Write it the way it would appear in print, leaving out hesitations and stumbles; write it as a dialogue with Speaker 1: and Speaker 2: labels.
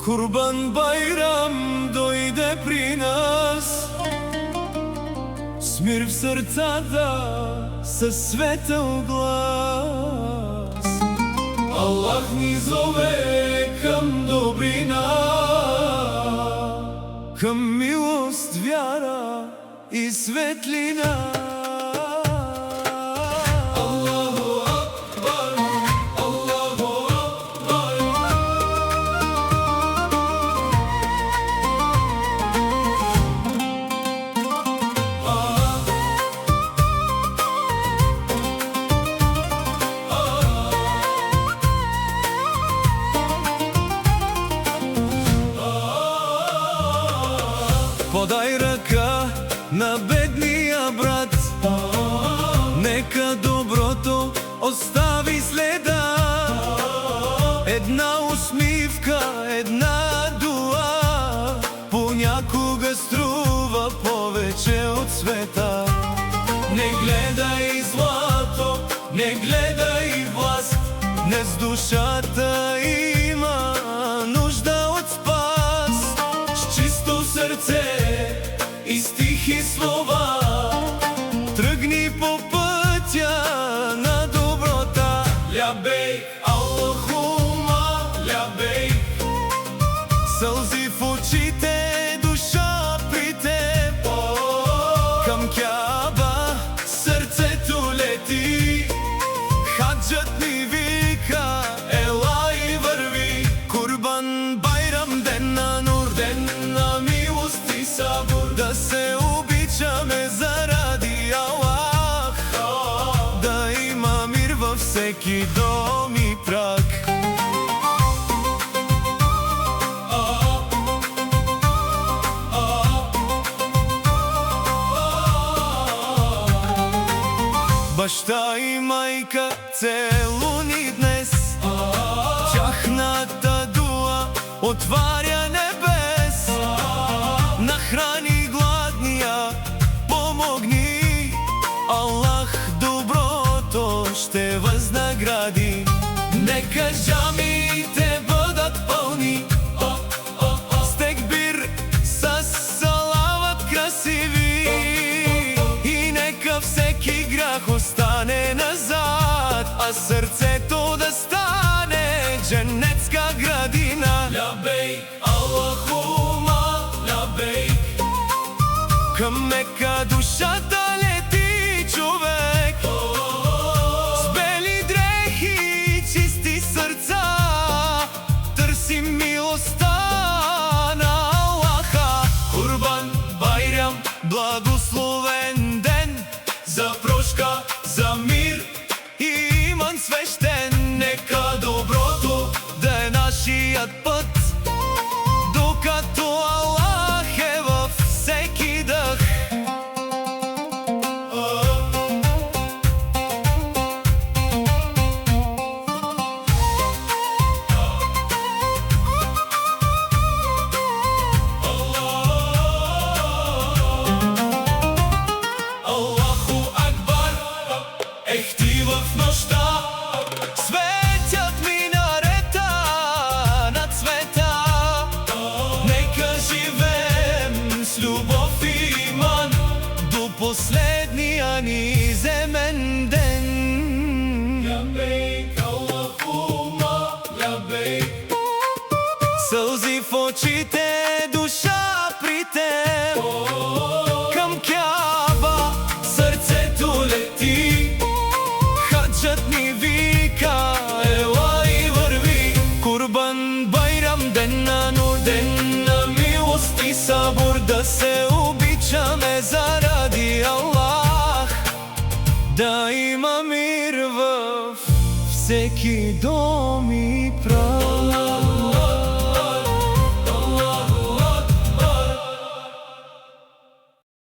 Speaker 1: Kurban Bayram dojde pri nas, smir v srcata se sveta u glas. Allah ni zove kam dobrina, kam milost, vjara i svetlina. Подай ръка на бедния брат, нека доброто остави следа. Една усмивка, една дуа понякога струва повече от света. Не гледай злато, не гледай власт, днес душата има нужда от спас. С чисто сърце и стихи слова тръгни по пътя на доброта. Лябейк, Аллахума, лябейк, сълзи в очите, душа при теб. Към Кяба сърцето лети, хаджът ни вика, ела и върви. Курбан Байрам, ден на нур, ден на милост и сабур. Да се обичаме заради Аллах, да има мир във всеки дом и прах. Баща и майка целуни днес, тяхната дуа отваря небес. Нахрани гладния, помогни, Аллах доброто ще възнагради. Нека джамиите бъдат пълни, с текбир, с салават красиви, и нека всеки грях остане назад, а сърцето да стане дженетска градина. Лябейк, Аллахума, лябейк, към Мека душата лети човек. С бели дрехи и чисти сърца търсим милостта на Аллаха. Курбан Байрам, благословен ден, за прошка, за мир и иман свещен. Нека доброто да е нашият път, докато Аллах е във всеки дъх. Аллаху Акбар, ехти в нощта, светят минарета на цвета. Нека живеем с любов и иман до последния ни земен ден. Лябейк, Аллахума, лябейк, сълзи в очите, душа при теб. Към Кяба сърцето лети, хаджът ни вика, ела и върви. Курбан Байрам, ден на нур, ден на милост и сабур. Да се обичаме заради Аллах, да има мир във всеки дом и прах.